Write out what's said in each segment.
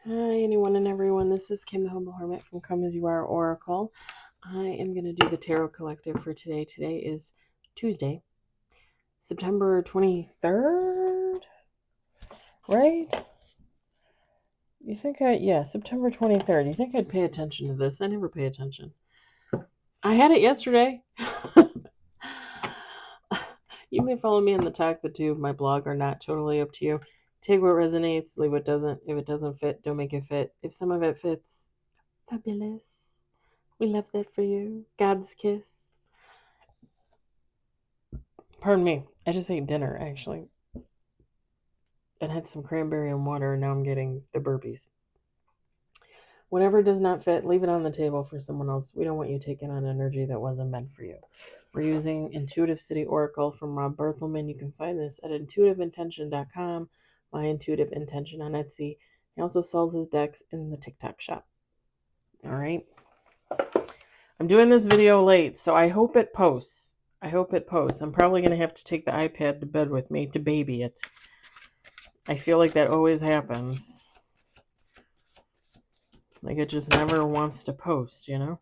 Hi, anyone and everyone. This is Kim, the Humble Hermit from Come As You Are Oracle. I am going to do the Tarot Collective for today. Today is Tuesday, September 23rd, right? September 23rd. You think I'd pay attention to this? I never pay attention. I had it yesterday. You may follow me on the Talk the Tube, my blog, or not. Totally up to you. Take what resonates, leave what doesn't. If it doesn't fit, don't make it fit. If some of it fits, fabulous. We love that for you. God's kiss. Pardon me. I just ate dinner, actually, and had some cranberry and water, and now I'm getting the burpees. Whatever does not fit, leave it on the table for someone else. We don't want you taking on energy that wasn't meant for you. We're using Intuitive City Oracle from Rob Berthelman. You can find this at intuitiveintention.com, My Intuitive Intention on Etsy. He also sells his decks in the TikTok shop. All right. I'm doing this video late, so I hope it posts. I'm probably going to have to take the iPad to bed with me to baby it. I feel like that always happens. Like it just never wants to post, you know?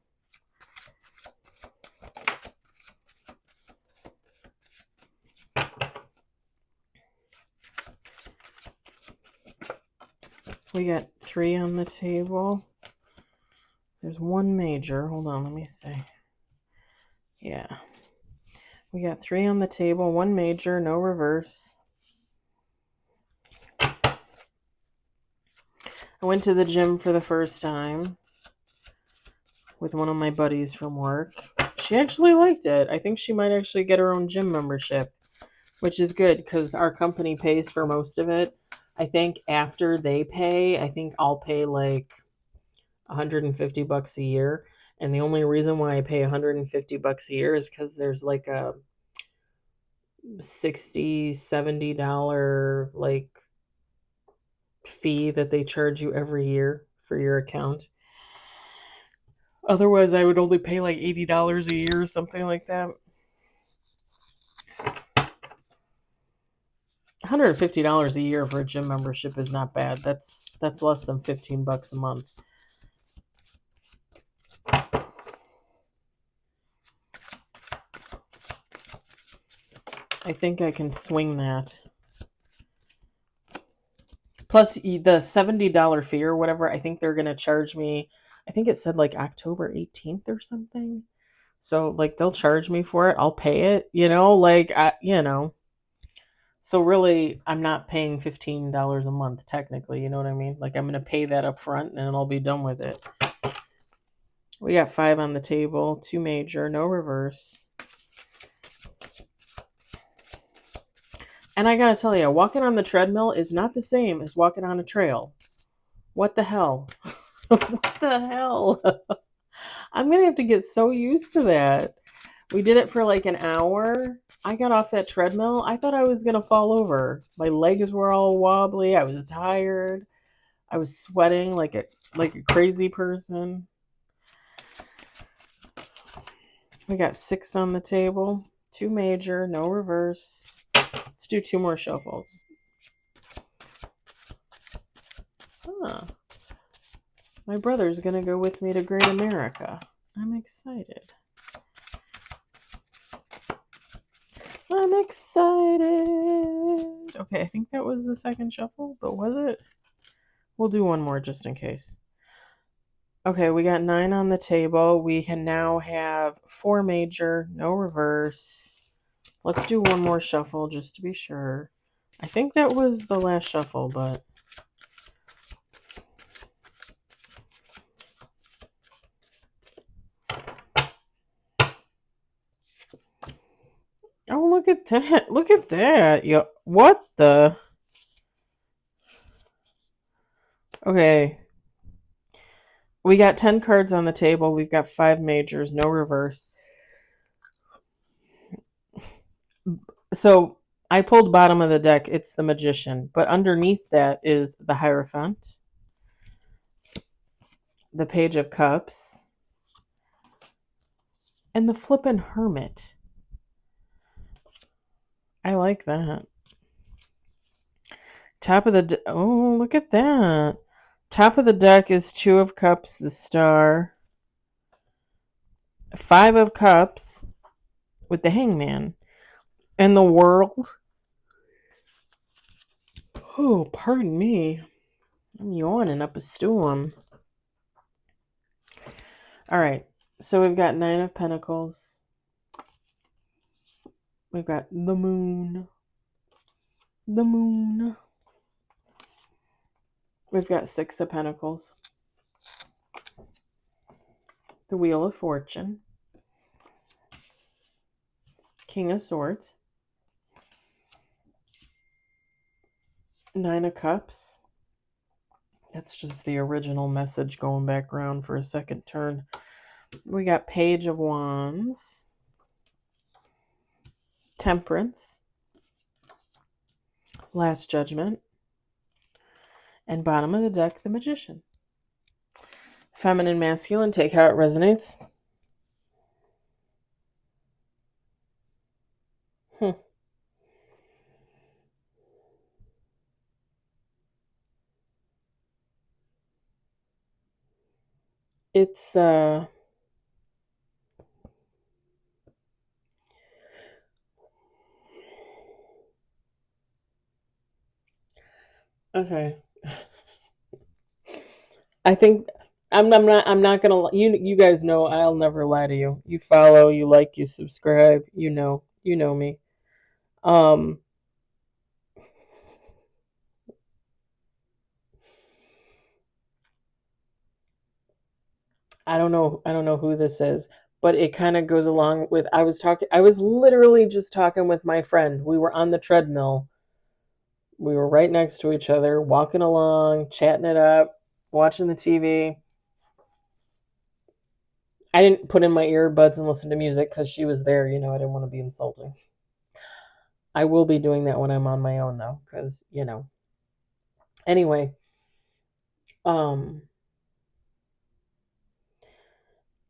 We got 3 on the table. There's 1 major. Hold on, let me see. Yeah. We got 3 on the table, 1 major, no reverse. I went to the gym for the first time with one of my buddies from work. She actually liked it. I think she might actually get her own gym membership, which is good because our company pays for most of it. I think after they pay, I think I'll pay like $150 a year. And the only reason why I pay $150 a year is because there's like a $60, $70 like fee that they charge you every year for your account. Otherwise, I would only pay like $80 a year or something like that. $150 a year for a gym membership is not bad. That's less than $15 a month. I think I can swing that. Plus the $70 fee or whatever, I think they're going to charge me. I think it said like October 18th or something. So like they'll charge me for it. I'll pay it, So really, I'm not paying $15 a month technically, you know what I mean? Like I'm going to pay that up front and I'll be done with it. We got 5 on the table, 2 major, no reverse. And I gotta tell you, walking on the treadmill is not the same as walking on a trail. What the hell? What the hell? I'm gonna have to get so used to that. We did it for like an hour. I got off that treadmill. I thought I was gonna fall over. My legs were all wobbly. I was tired. I was sweating like a crazy person. We got 6 on the table, 2 major, no reverse. Let's do 2 more shuffles. Huh. My brother's gonna go with me to Great America. I'm excited. Okay, I think that was the second shuffle, but was it? We'll do 1 more just in case. Okay, we got 9 on the table. We can now have 4 major, no reverse. Let's do 1 more shuffle just to be sure. I think that was the last shuffle, but... Oh, look at that. Look at that. Yo, what the... Okay. We got 10 cards on the table. We've got 5 majors, no reverse. So I pulled bottom of the deck. It's the Magician. But underneath that is the Hierophant, the Page of Cups, and the flippin' Hermit. I like that. Top of the... Oh, look at that. Top of the deck is Two of Cups, the Star. Five of Cups with the Hangman. And the World. Oh, pardon me. I'm yawning up a storm. All right. So we've got Nine of Pentacles. We've got the Moon. The Moon. We've got Six of Pentacles. The Wheel of Fortune. King of Swords. Nine of Cups. That's just the original message going back around for a second turn. We got Page of Wands. Temperance. Last Judgment. And bottom of the deck, the Magician. Feminine, masculine, take how it resonates. It's okay. I think I'm not gonna, you guys know I'll never lie to you. You follow, you like, you subscribe, you know me. I don't know who this is, but it kind of goes along with, I was literally just talking with my friend. We were on the treadmill. We were right next to each other, walking along, chatting it up, watching the TV. I didn't put in my earbuds and listen to music because she was there. I didn't want to be insulting. I will be doing that when I'm on my own, though, because, Anyway,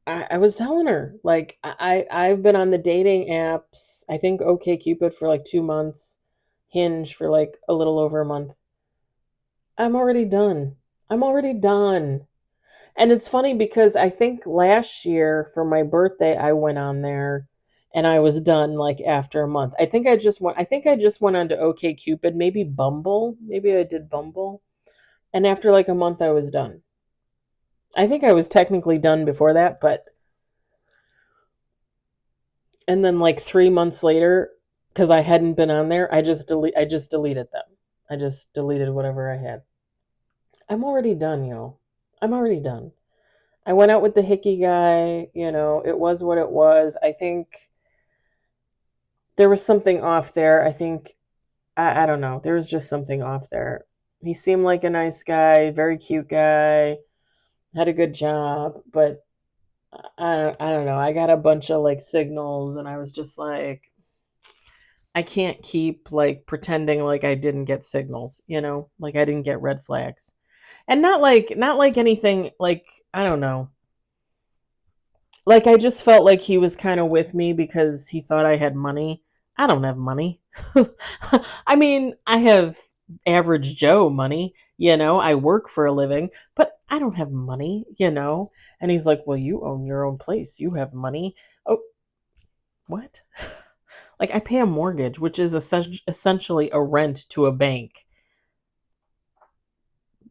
I was telling her, like, I've been on the dating apps, I think OkCupid for like 2 months, Hinge for like a little over a month. I'm already done. I'm already done. And it's funny because I think last year for my birthday I went on there and I was done like after a month. I think I just went on to OkCupid, maybe Bumble. Maybe I did Bumble. And after like a month I was done. I think I was technically done before that, but and then like 3 months later, because I hadn't been on there, I just deleted them. I just deleted whatever I had. I'm already done, yo. I'm already done. I went out with the hickey guy, it was what it was. I think there was something off there. I think I don't know. There was just something off there. He seemed like a nice guy, very cute guy, had a good job, but I don't know. I got a bunch of like signals and I was just like, I can't keep like pretending like I didn't get signals, like I didn't get red flags. And not like anything like, I don't know. Like I just felt like he was kind of with me because he thought I had money. I don't have money. I mean, I have average Joe money, I work for a living, but I don't have money. And he's like, "Well, you own your own place. You have money." Oh, what? Like I pay a mortgage, which is essentially a rent to a bank.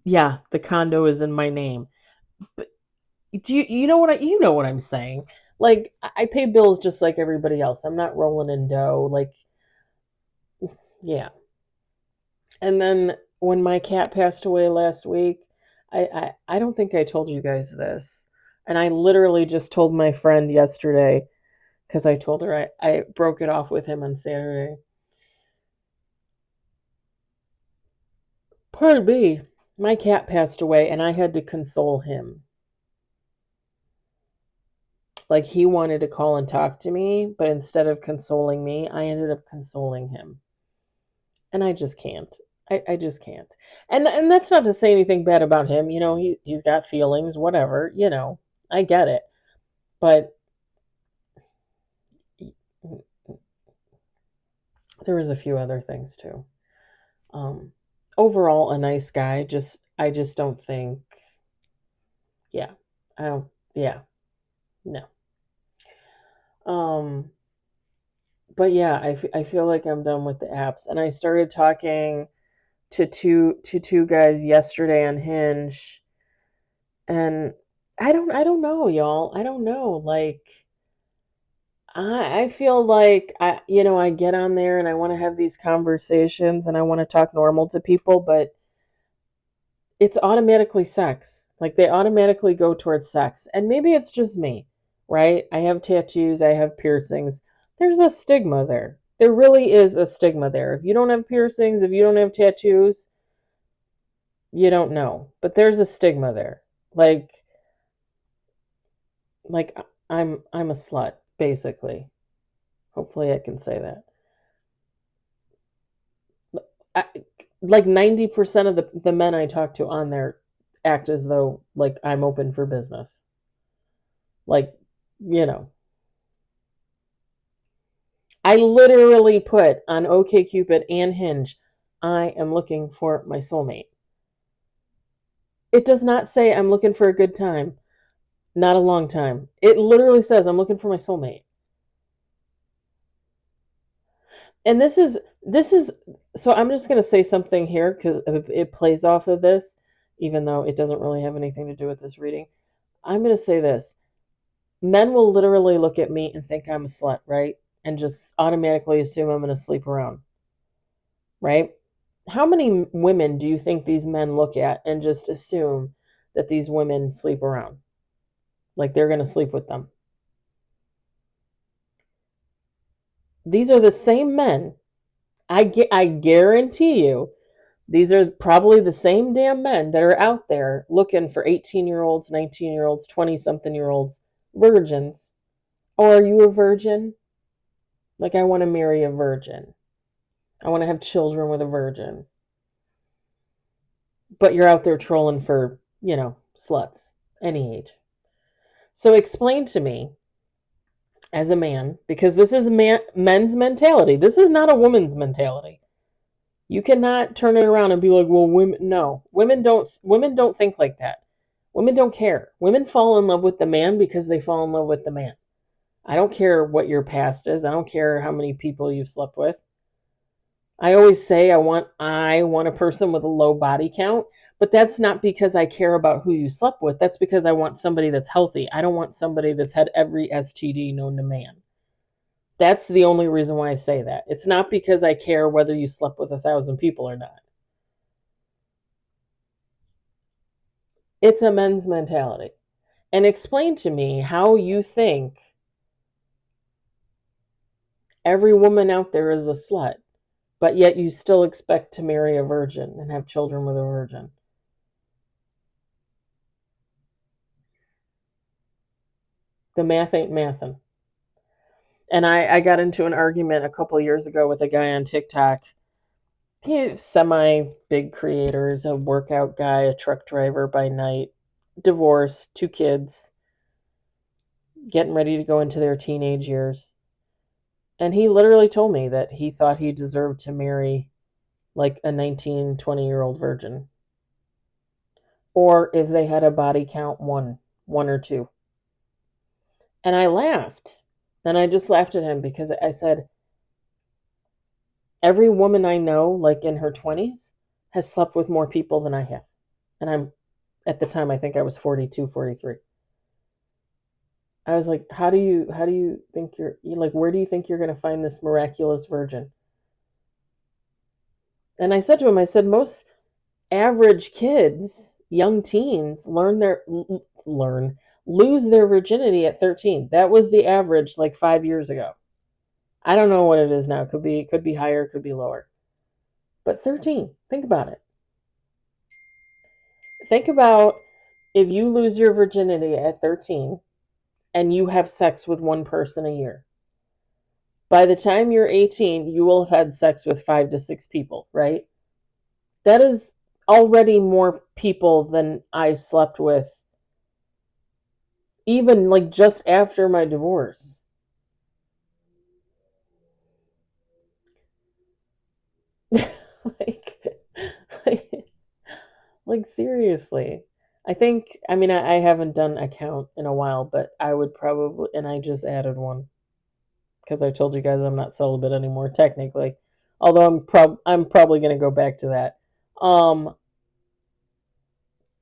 Yeah, the condo is in my name. But do you know what I'm saying? Like I pay bills just like everybody else. I'm not rolling in dough. Like, yeah. And then when my cat passed away last week, I don't think I told you guys this. And I literally just told my friend yesterday because I told her I broke it off with him on Saturday. Pardon me. My cat passed away and I had to console him. Like he wanted to call and talk to me, but instead of consoling me, I ended up consoling him. And I just can't. I just can't. And that's not to say anything bad about him. He's got feelings, whatever. I get it. But there was a few other things too. Um Overall a nice guy, I just don't think Yeah. I don't, yeah, no. Um, but yeah, I feel like I'm done with the apps. And I started talking to two guys yesterday on Hinge, and I don't know, y'all. I don't know. Like I feel like I get on there and I want to have these conversations and I want to talk normal to people, but it's automatically sex. Like they automatically go towards sex. And maybe it's just me, right? I have tattoos, I have piercings. There's a stigma there. There really is a stigma there. If you don't have piercings, if you don't have tattoos, you don't know. But there's a stigma there. Like like I'm a slut, basically. Hopefully I can say that. I, like 90% of the men I talk to on there act as though like I'm open for business. Like, you know, I literally put on OkCupid and Hinge, I am looking for my soulmate. It does not say I'm looking for a good time, not a long time. It literally says I'm looking for my soulmate. And this is so I'm just going to say something here cuz it plays off of this even though it doesn't really have anything to do with this reading. I'm going to say this. Men will literally look at me and think I'm a slut, right? And just automatically assume I'm going to sleep around, right? How many women do you think these men look at and just assume that these women sleep around? Like they're going to sleep with them. These are the same men. I guarantee you, these are probably the same damn men that are out there looking for 18-year-olds, 19-year-olds, 20-something-year-olds, virgins. Or are you a virgin? Like, I want to marry a virgin. I want to have children with a virgin. But you're out there trolling for, sluts, any age. So explain to me, as a man, because this is men's mentality. This is not a woman's mentality. You cannot turn it around and be like, well, women, no. Women don't think like that. Women don't care. Women fall in love with the man because they fall in love with the man. I don't care what your past is. I don't care how many people you've slept with. I always say I want a person with a low body count, but that's not because I care about who you slept with. That's because I want somebody that's healthy. I don't want somebody that's had every STD known to man. That's the only reason why I say that. It's not because I care whether you slept with 1,000 people or not. It's a men's mentality. And explain to me how you think every woman out there is a slut, but yet you still expect to marry a virgin and have children with a virgin. The math ain't mathin'. And I got into an argument a couple years ago with a guy on TikTok. He's semi big creator, is a workout guy, a truck driver by night, divorced, 2 kids, getting ready to go into their teenage years. And he literally told me that he thought he deserved to marry like a 19, 20-year-old virgin. Or if they had a body count one or two. And I laughed. And I just laughed at him because I said, every woman I know, like in her 20s, has slept with more people than I have. And at the time, I think I was 42, 43. I was like, how do you think you're like, where do you think you're going to find this miraculous virgin? And I said to him, I said, most average kids, young teens, lose their virginity at 13. That was the average like 5 years ago. I don't know what it is now. Could be higher, could be lower. But 13, think about it. Think about if you lose your virginity at 13 and you have sex with one person a year. By the time you're 18, you will have had sex with 5 to 6 people, right? That is already more people than I slept with, even like just after my divorce. like, like, like seriously. I think, I mean, I haven't done a count in a while, but I would probably, and I just added one because I told you guys I'm not celibate anymore, technically. Although I'm probably going to go back to that.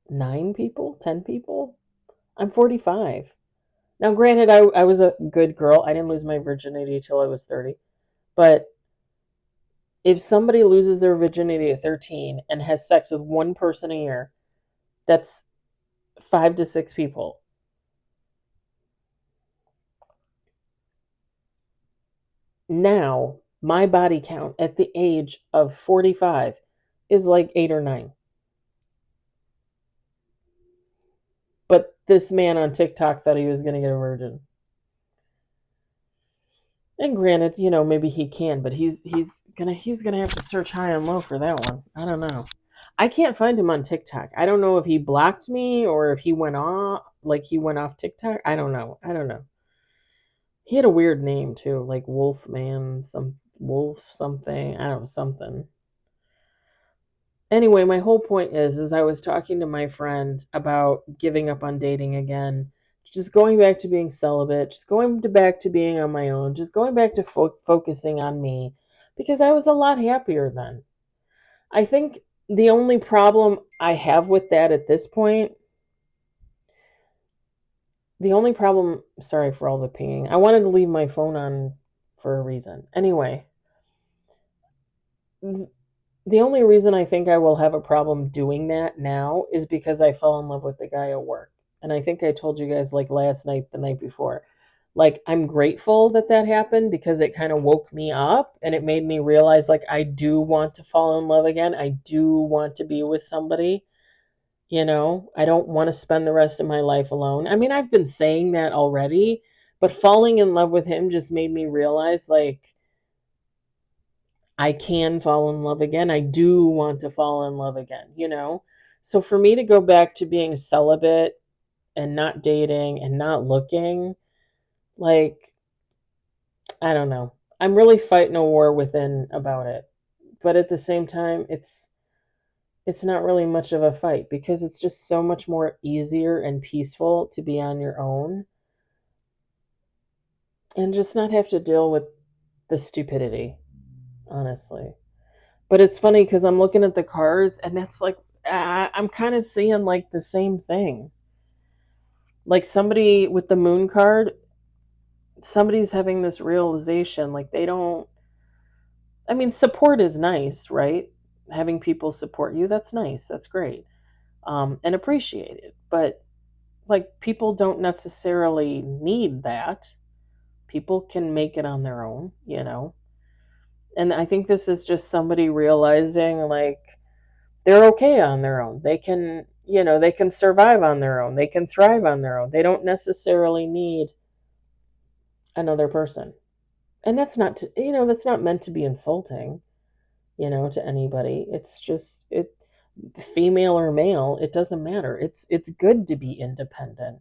9 people, 10 people. I'm 45 now. Granted, I was a good girl. I didn't lose my virginity till I was 30. But if somebody loses their virginity at 13 and has sex with one person a year, that's 5 to 6 people. Now, my body count at the age of 45 is like 8 or 9. But this man on TikTok thought he was going to get a virgin. And granted, maybe he can, but he's gonna have to search high and low for that one. I don't know. I can't find him on TikTok. I don't know if he blocked me or if he went off TikTok. I don't know. I don't know. He had a weird name too, like Wolfman, some Wolf something. I don't know, something. Anyway, my whole point is I was talking to my friend about giving up on dating again, just going back to being celibate, just going back to being on my own, just going back to focusing on me because I was a lot happier then. I think the only problem I have with that at this point, the only problem, sorry for all the pinging. I wanted to leave my phone on for a reason. Anyway, the only reason I think I will have a problem doing that now is because I fell in love with the guy at work. And I think I told you guys like last night, the night before. Like, I'm grateful that that happened because it kind of woke me up and it made me realize like I do want to fall in love again. I do want to be with somebody. I don't want to spend the rest of my life alone. I mean, I've been saying that already, but falling in love with him just made me realize like I can fall in love again. I do want to fall in love again. So for me to go back to being celibate and not dating and not looking, like, I don't know. I'm really fighting a war within about it. But at the same time, it's not really much of a fight because it's just so much more easier and peaceful to be on your own and just not have to deal with the stupidity, honestly. But it's funny because I'm looking at the cards and that's like, I'm kind of seeing like the same thing. Like somebody with the moon card, somebody's having this realization like they don't, I mean, support is nice, right? Having people support you, that's nice. That's great. And appreciated. But like people don't necessarily need that. People can make it on their own. And I think this is just somebody realizing like they're okay on their own. They can survive on their own. They can thrive on their own. They don't necessarily need another person. And that's not meant to be insulting, to anybody. It's just female or male, it doesn't matter. It's good to be independent.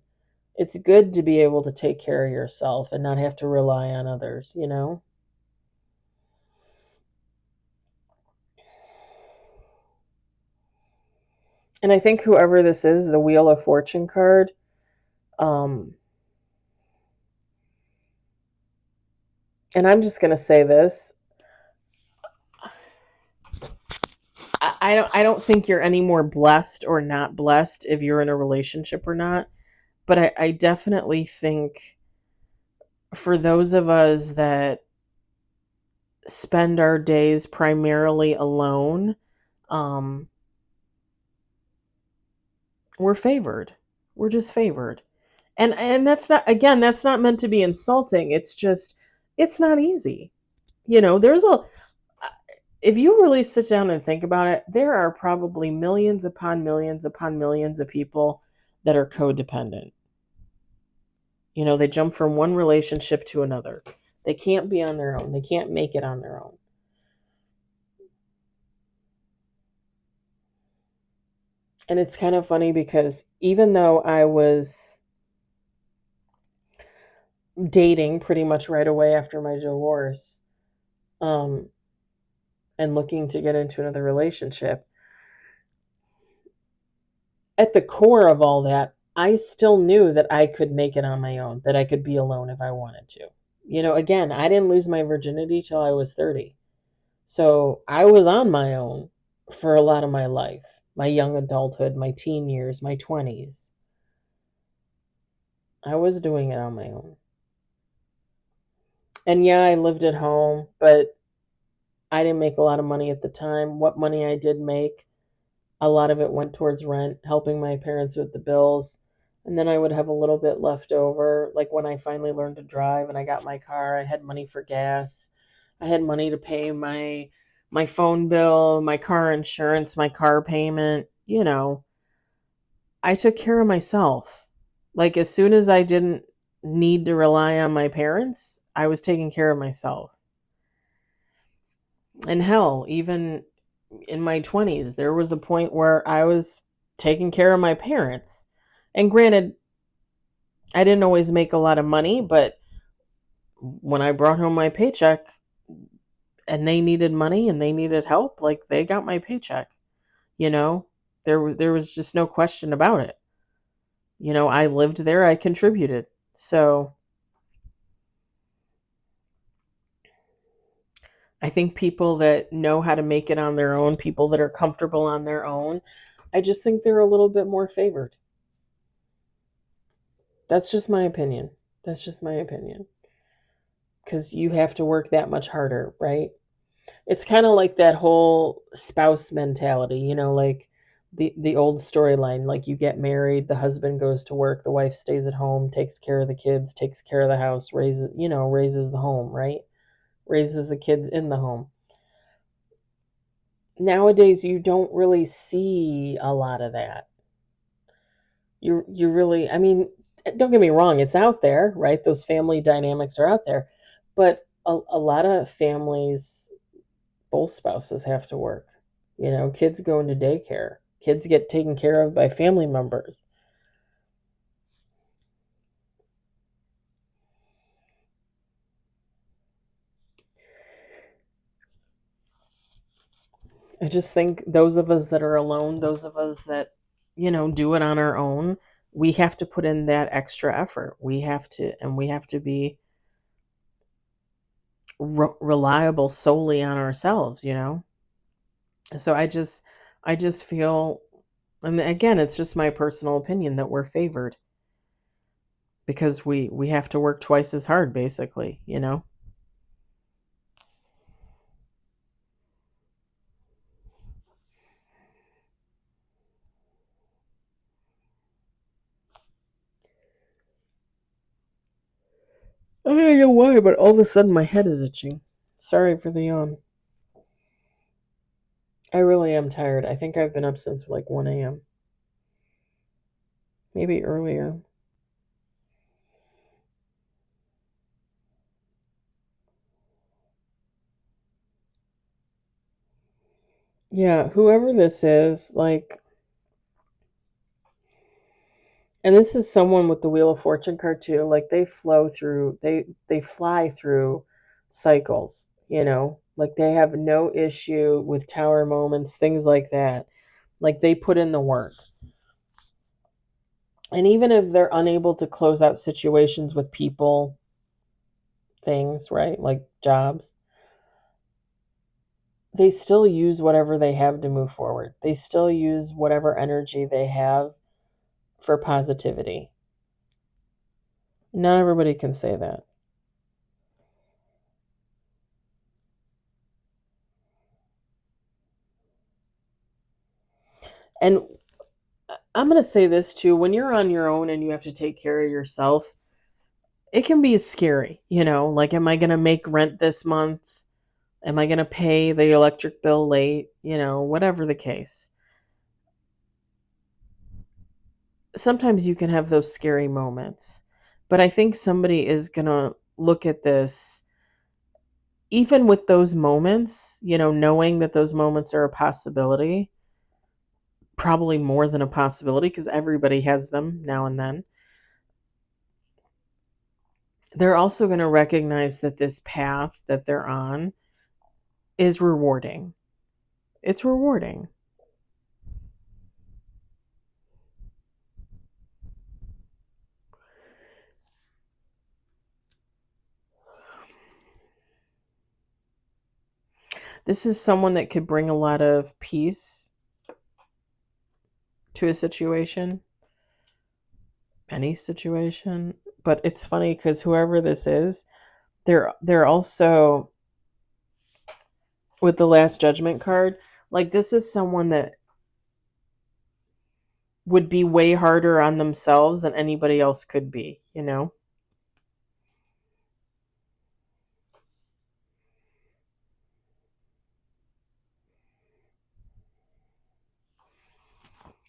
It's good to be able to take care of yourself and not have to rely on others. And I think whoever this is, the Wheel of Fortune card, um, and I'm just gonna say this. I don't think you're any more blessed or not blessed if you're in a relationship or not. But I definitely think for those of us that spend our days primarily alone, um, we're favored. We're just favored. And that's not meant to be insulting. It's just it's not easy. There's a if you really sit down and think about it, there are probably millions upon millions of people that are codependent. They jump from one relationship to another. They can't be on their own. They can't make it on their own. And it's kind of funny because even though I was dating pretty much right away after my divorce, um, and looking to get into another relationship, at the core of all that, I still knew that I could make it on my own, that I could be alone if I wanted to. Again, I didn't lose my virginity till I was 30. So I was on my own for a lot of my life, my young adulthood, my teen years, my 20s. I was doing it on my own. And yeah, I lived at home, but I didn't make a lot of money at the time. What money I did make, a lot of it went towards rent, helping my parents with the bills. And then I would have a little bit left over. Like when I finally learned to drive and I got my car, I had money for gas. I had money to pay my phone bill, my car insurance, my car payment. I took care of myself. Like as soon as I didn't need to rely on my parents, I was taking care of myself. And hell, even in my 20s, there was a point where I was taking care of my parents. And granted, I didn't always make a lot of money, but when I brought home my paycheck and they needed money and they needed help, like they got my paycheck. You know, there was just no question about it. I lived there, I contributed. So, I think people that know how to make it on their own, people that are comfortable on their own, I just think they're a little bit more favored. That's just my opinion. That's just my opinion. Because you have to work that much harder, right? It's kind of like that whole spouse mentality, like the old storyline. Like you get married, the husband goes to work, the wife stays at home, takes care of the kids, takes care of the house, raises the home, right? Raises the kids in the home. Nowadays, you don't really see a lot of that. You really, I mean, don't get me wrong, it's out there, right? Those family dynamics are out there, but a lot of families, both spouses have to work. Kids go into daycare, kids get taken care of by family members. I just think those of us that are alone, those of us that, do it on our own, we have to put in that extra effort. We have to be reliable solely on ourselves. So I just feel, and again, it's just my personal opinion that we're favored because we have to work twice as hard, basically. I don't know why, but all of a sudden my head is itching. Sorry for the yawn. I really am tired. I think I've been up since like 1 a.m. Maybe earlier. Yeah, whoever this is, like, and this is someone with the Wheel of Fortune card too. Like they fly through cycles. Like they have no issue with tower moments, things like that. Like they put in the work. And even if they're unable to close out situations with people, things, right? Like jobs, they still use whatever they have to move forward. They still use whatever energy they have for positivity. Not everybody can say that. And I'm going to say this too, when you're on your own and you have to take care of yourself, it can be scary. Like, am I going to make rent this month? Am I going to pay the electric bill late? Whatever the case. Sometimes you can have those scary moments. But I think somebody is going to look at this, even with those moments, knowing that those moments are a possibility, probably more than a possibility because everybody has them now and then. They're also going to recognize that this path that they're on is rewarding. It's rewarding. This is someone that could bring a lot of peace to a situation, any situation. But it's funny because whoever this is, they're also with the Last Judgment card. Like, this is someone that would be way harder on themselves than anybody else could be, you know?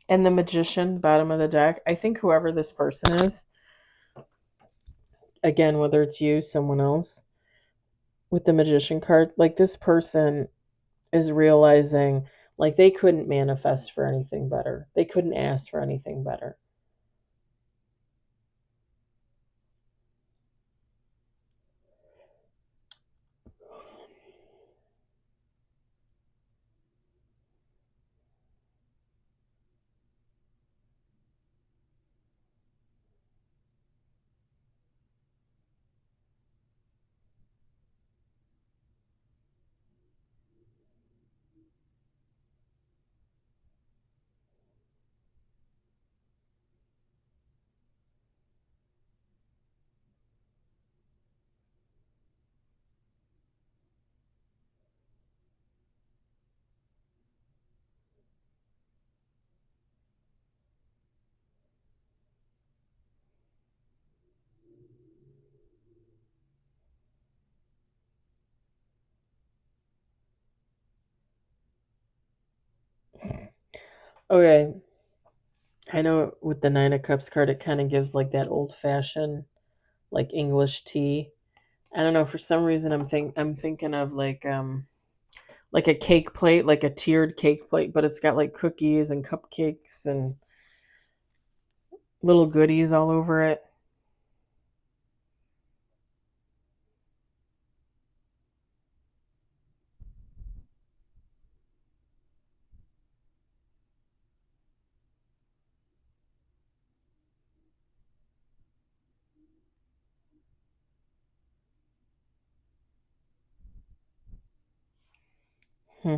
And the Magician, bottom of the deck. I think whoever this person is, again, whether it's you, someone else, with the Magician card, like, this person is realizing, like, they couldn't manifest for anything better. They couldn't ask for anything better. Okay, I know with the Nine of Cups card, it kind of gives like that old fashioned, like, English tea. I don't know, for some reason I'm thinking of like a cake plate, like a tiered cake plate, but it's got like cookies and cupcakes and little goodies all over it. Hmm.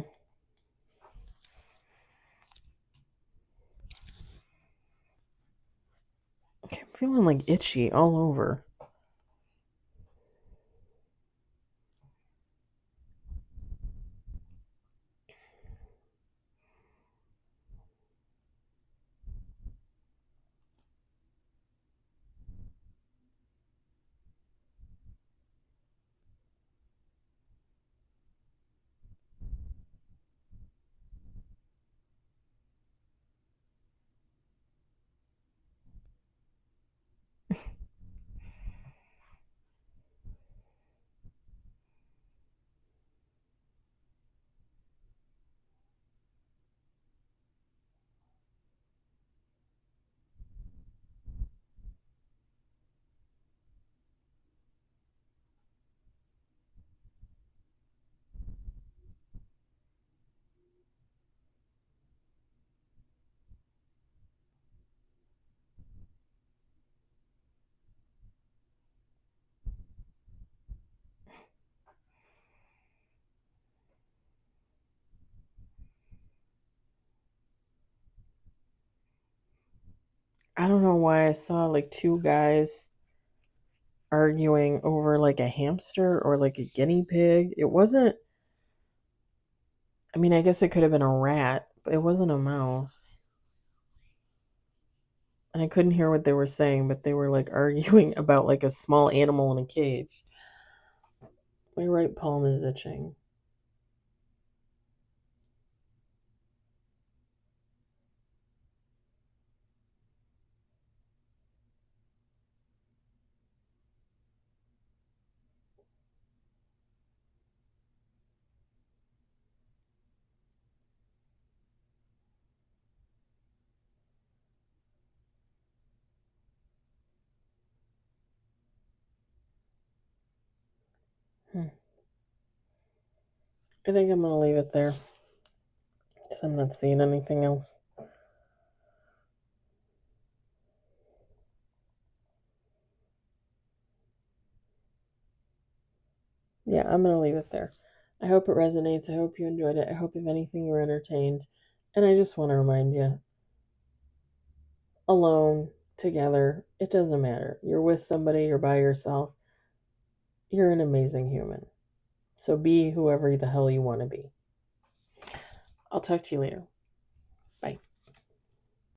Okay, I'm feeling like itchy all over. I don't know why I saw like two guys arguing over like a hamster or like a guinea pig. It wasn't, I mean, I guess it could have been a rat, but it wasn't a mouse. And I couldn't hear what they were saying, but they were like arguing about like a small animal in a cage. My right palm is itching. Hmm. I think I'm gonna leave it there because I'm not seeing anything else. Yeah, I'm gonna leave it there. I hope it resonates. I hope you enjoyed it. I hope, if anything, you were entertained. And I just want to remind you, alone, together, it doesn't matter. You're with somebody, you're by yourself. You're an amazing human. So be whoever the hell you want to be. I'll talk to you later.